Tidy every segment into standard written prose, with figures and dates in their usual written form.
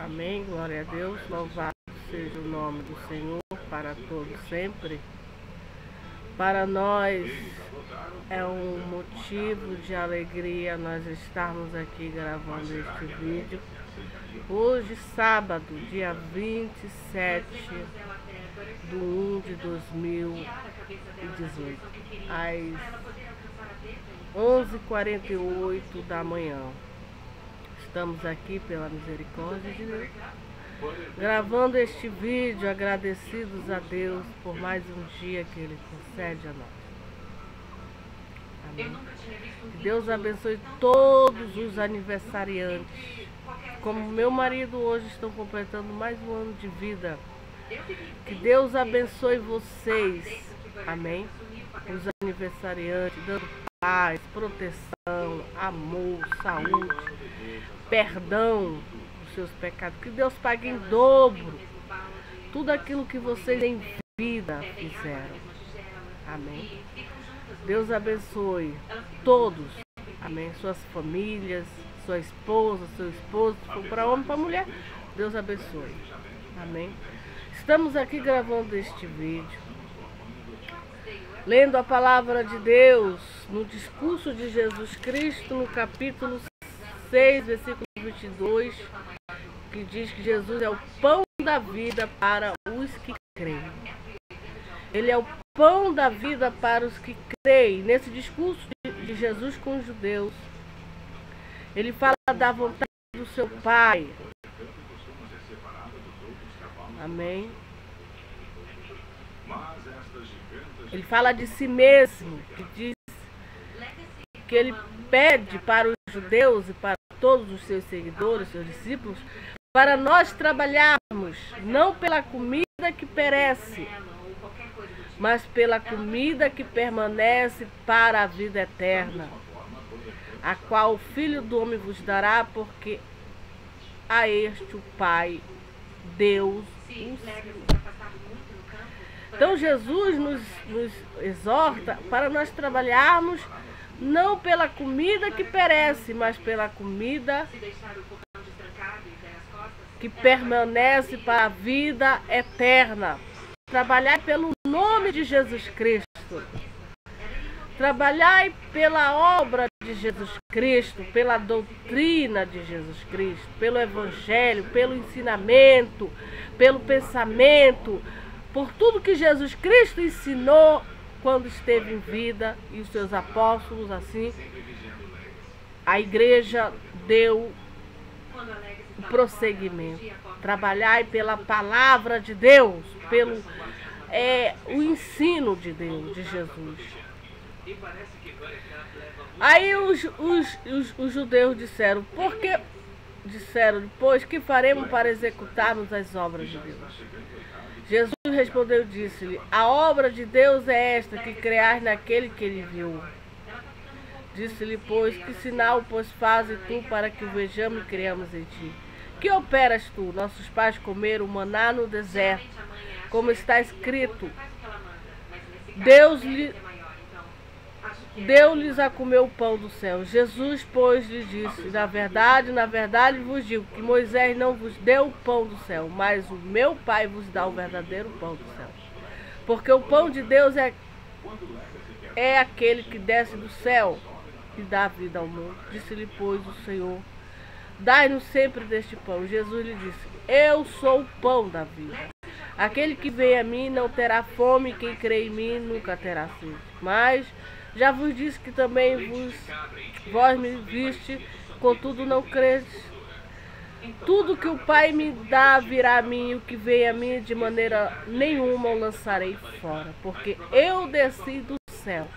Amém, glória a Deus, louvado seja o nome do Senhor para todos sempre. Para nós é um motivo de alegria nós estarmos aqui gravando este vídeo. Hoje, sábado, dia 27 de 1 de 2018, às 11h48 da manhã. Estamos aqui pela misericórdia de Deus, gravando este vídeo, agradecidos a Deus por mais um dia que Ele concede a nós. Amém. Que Deus abençoe todos os aniversariantes. Como meu marido hoje estão completando mais um ano de vida. Que Deus abençoe vocês. Amém. Os aniversariantes, dando paz, proteção, amor, saúde, perdão dos seus pecados. Que Deus pague em dobro tudo aquilo que vocês em vida fizeram. Amém. Deus abençoe todos. Amém. Suas famílias, sua esposa, seu esposo, se for para homem, para mulher, Deus abençoe. Amém. Estamos aqui gravando este vídeo, lendo a palavra de Deus no discurso de Jesus Cristo, no capítulo 6, versículo 22, que diz que Jesus é o pão da vida para os que creem. Ele é o pão da vida para os que creem. Nesse discurso de Jesus com os judeus, ele fala da vontade do seu Pai. Amém. Ele fala de si mesmo, que diz que ele pede para os judeus e para todos os seus seguidores, seus discípulos, para nós trabalharmos não pela comida que perece, mas pela comida que permanece para a vida eterna, a qual o Filho do Homem vos dará, porque a este o Pai, Deus, o Senhor. Então Jesus nos exorta para nós trabalharmos não pela comida que perece, mas pela comida que permanece para a vida eterna. Trabalhar pelo nome de Jesus Cristo. Trabalhar pela obra de Jesus Cristo, pela doutrina de Jesus Cristo, pelo Evangelho, pelo ensinamento, pelo pensamento, por tudo que Jesus Cristo ensinou quando esteve em vida e os seus apóstolos, assim, a igreja deu o prosseguimento. Trabalhar pela palavra de Deus, pelo o ensino de Deus, de Jesus. Aí os judeus disseram, depois, que faremos para executarmos as obras de Deus? Jesus respondeu e disse-lhe, a obra de Deus é esta, que creais naquele que ele enviou. Disse-lhe, pois, que sinal, pois, faze tu para que o vejamos e creamos em ti? Que operas tu? Nossos pais comeram maná no deserto, como está escrito, deu-lhes a comer o pão do céu. Jesus, pois, lhe disse, na verdade vos digo, que Moisés não vos deu o pão do céu, mas o meu Pai vos dá o verdadeiro pão do céu. Porque o pão de Deus é aquele que desce do céu e dá vida ao mundo. Disse-lhe, pois, o Senhor, dai-nos sempre deste pão. Jesus lhe disse, eu sou o pão da vida. Aquele que vem a mim não terá fome, quem crê em mim nunca terá sede. Mas já vos disse que também vós me viste, contudo não credes. Tudo que o Pai me dá virá a mim, e o que vem a mim de maneira nenhuma o lançarei fora. Porque eu desci do céu,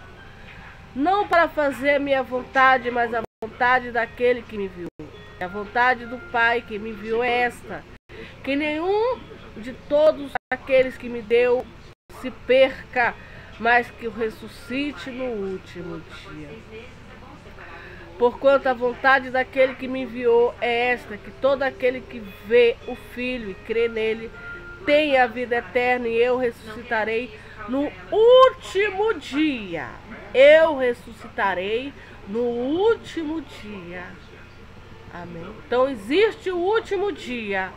não para fazer a minha vontade, mas a vontade daquele que me enviou. A vontade do Pai que me enviou é esta, que nenhum de todos aqueles que me deu se perca, mas que o ressuscite no último dia. Porquanto a vontade daquele que me enviou é esta, que todo aquele que vê o Filho e crê nele tenha a vida eterna, e eu ressuscitarei no último dia. Eu ressuscitarei no último dia. Amém. Então existe o último dia.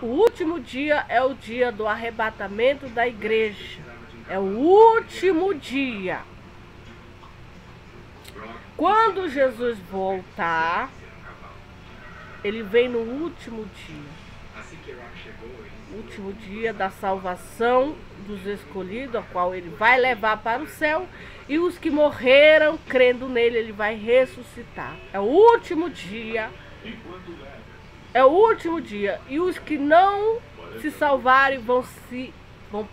O último dia é o dia do arrebatamento da igreja. É o último dia. Quando Jesus voltar, ele vem no último dia. O último dia da salvação dos escolhidos, a qual ele vai levar para o céu. E os que morreram crendo nele, ele vai ressuscitar. É o último dia. É o último dia. E os que não se salvarem vão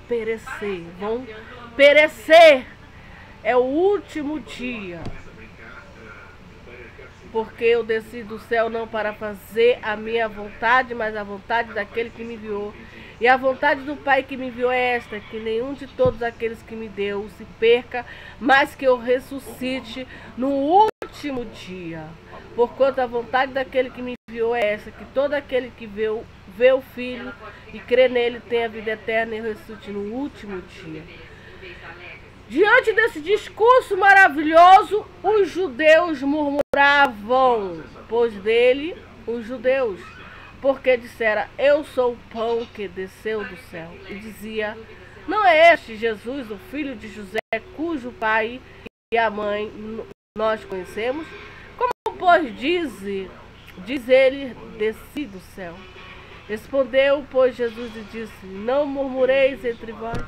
perecer. Vão perecer. É o último dia. Porque eu desci do céu não para fazer a minha vontade, mas a vontade daquele que me enviou. E a vontade do Pai que me enviou é esta, que nenhum de todos aqueles que me deu se perca, mas que eu ressuscite no último dia. Porquanto a vontade daquele que me enviou é essa, que todo aquele que vê o Filho e crê nele tenha vida eterna e ressuscite no último dia. Diante desse discurso maravilhoso, os judeus murmuravam, pois dele, os judeus, porque dissera, eu sou o pão que desceu do céu. E dizia, não é este Jesus, o filho de José, cujo pai e a mãe nós conhecemos? Como, pois, diz ele, desci do céu? Respondeu, pois, Jesus e disse, não murmureis entre vós.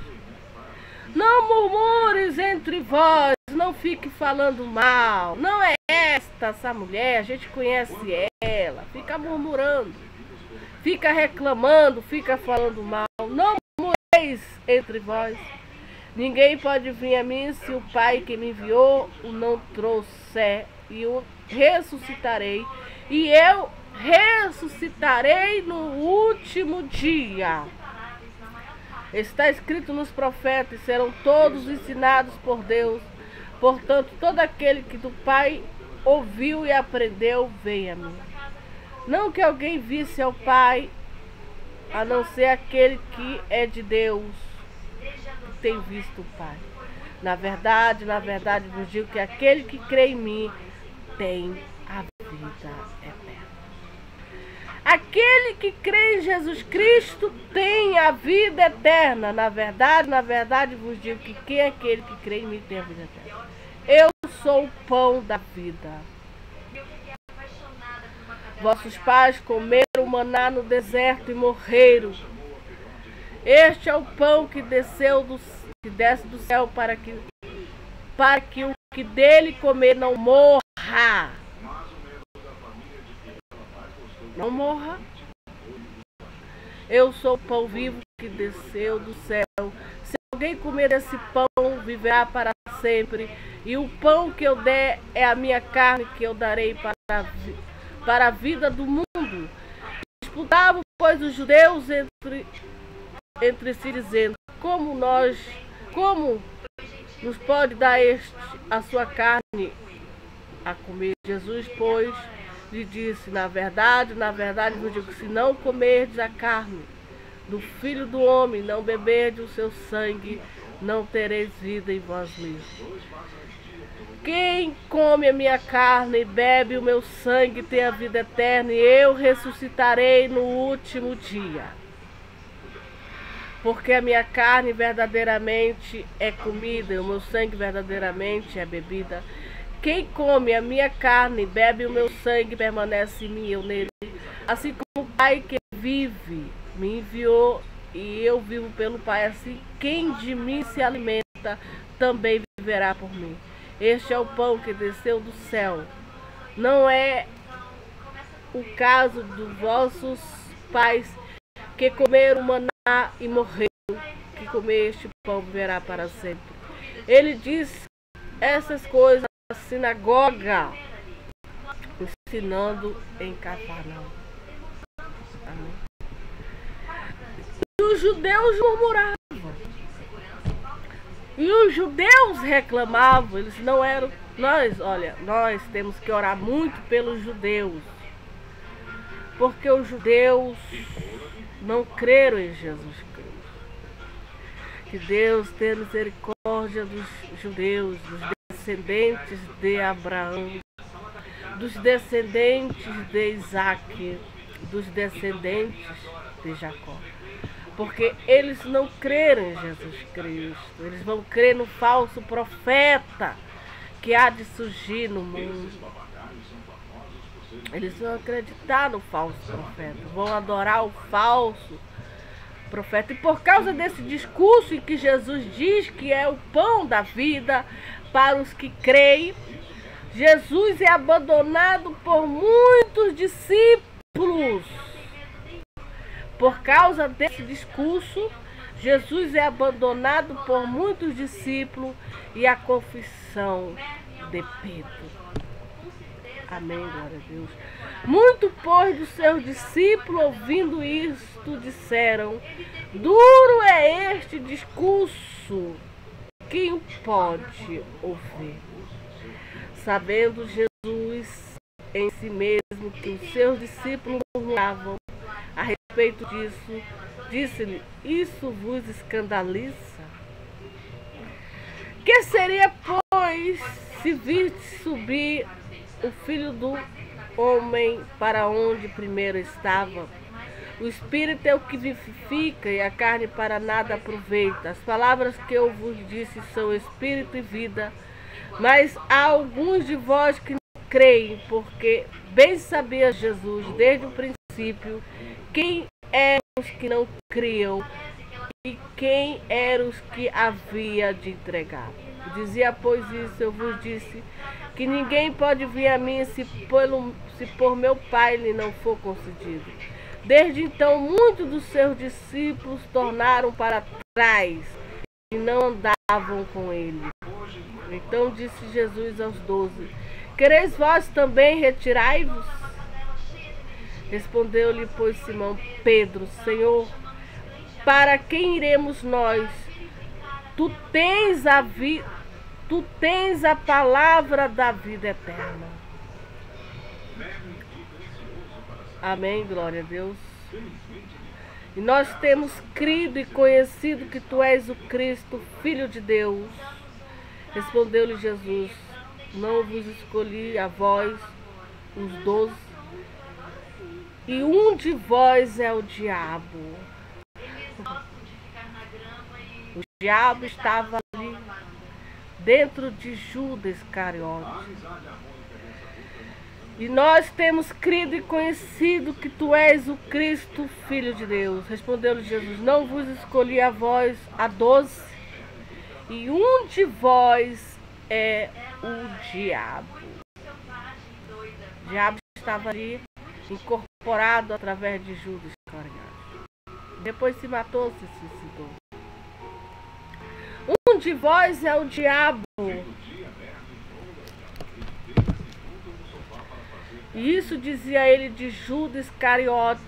Não murmures entre vós, não fique falando mal. Não é essa mulher, a gente conhece ela. Fica murmurando, fica reclamando, fica falando mal. Não murmureis entre vós. Ninguém pode vir a mim se o Pai que me enviou o não trouxer. E eu ressuscitarei. E eu ressuscitarei no último dia. Está escrito nos profetas, serão todos ensinados por Deus. Portanto, todo aquele que do Pai ouviu e aprendeu, venha a mim. Não que alguém visse ao Pai, a não ser aquele que é de Deus, que tem visto o Pai. Na verdade, vos digo que aquele que crê em mim tem a vida eterna. Aquele que crê em Jesus Cristo tem a vida eterna. Na verdade, vos digo que quem é aquele que crê em mim tem a vida eterna. Eu sou o pão da vida. Vossos pais comeram maná no deserto e morreram. Este é o pão que desce do céu para que o que dele comer não morra. Não morra. Eu sou o pão vivo que desceu do céu. Se alguém comer desse pão, viverá para sempre. E o pão que eu der é a minha carne que eu darei para a vida do mundo. Disputavam, pois, os judeus entre si, dizendo, como nos pode dar a sua carne a comer? Jesus, pois, lhe disse, na verdade, vos digo, se não comerdes a carne do Filho do Homem, não beberdes o seu sangue, não tereis vida em vós mesmos. Quem come a minha carne e bebe o meu sangue tem a vida eterna, e eu ressuscitarei no último dia. Porque a minha carne verdadeiramente é comida, e o meu sangue verdadeiramente é bebida. Quem come a minha carne e bebe o meu sangue permanece em mim e eu nele. Assim como o Pai que vive me enviou e eu vivo pelo Pai, assim quem de mim se alimenta também viverá por mim. Este é o pão que desceu do céu. Não é o caso dos vossos pais que comeram maná e morreram, que comer este pão viverá para sempre. Ele diz essas coisas na sinagoga, ensinando em Cafarnaum. Amém. E os judeus murmuravam. E os judeus reclamavam. Eles não eram... Nós temos que orar muito pelos judeus. Porque os judeus não creram em Jesus Cristo. Que Deus tenha misericórdia dos judeus, dos descendentes de Abraão, dos descendentes de Isaac, dos descendentes de Jacó. Porque eles não creram em Jesus Cristo, eles vão crer no falso profeta que há de surgir no mundo. Eles vão acreditar no falso profeta, vão adorar o falso profeta. E por causa desse discurso em que Jesus diz que é o pão da vida para os que creem, Jesus é abandonado por muitos discípulos. Por causa desse discurso, Jesus é abandonado por muitos discípulos e a confissão de Pedro. Amém, glória a Deus. Muito, pois, dos seus discípulos, ouvindo isto, disseram: duro é este discurso, quem o pode ouvir? Sabendo Jesus em si mesmo que os seus discípulos murmuravam a respeito disso, disse-lhe: isso vos escandaliza? Que seria, pois, se visse subir o Filho do Homem para onde primeiro estava? O Espírito é o que vivifica e a carne para nada aproveita. As palavras que eu vos disse são Espírito e vida, mas há alguns de vós que não creem, porque bem sabia Jesus desde o princípio quem eram os que não criam e quem eram os que havia de entregar. Dizia, pois, isso eu vos disse, que ninguém pode vir a mim se por meu Pai lhe não for concedido. Desde então, muitos dos seus discípulos tornaram para trás e não andavam com ele. Então disse Jesus aos 12: quereis vós também retirai-vos? Respondeu-lhe, pois, Simão Pedro: Senhor, para quem iremos nós? Tu tens a palavra da vida eterna. Amém, glória a Deus. E nós temos crido e conhecido que tu és o Cristo, Filho de Deus. Respondeu-lhe Jesus: não vos escolhi a vós, os 12, e um de vós é o diabo. O diabo estava ali dentro de Judas Iscariote. E nós temos crido e conhecido que tu és o Cristo, Filho de Deus. Respondeu-lhe Jesus: não vos escolhi a vós, a 12, e um de vós é o diabo. O diabo estava ali incorporado através de Judas Iscariote. Depois se matou, se suicidou. Um de vós é o diabo. E isso dizia ele de Judas Iscariote,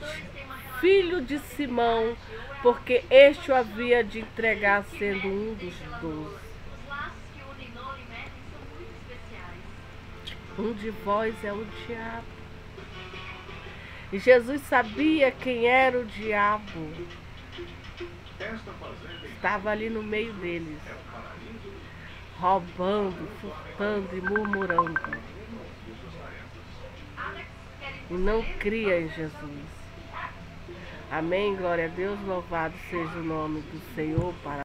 filho de Simão, porque este o havia de entregar, sendo um dos 12. Um de vós é o diabo. E Jesus sabia quem era o diabo. Estava ali no meio deles, roubando, furtando e murmurando. E não cria em Jesus. Amém, glória a Deus, louvado seja o nome do Senhor para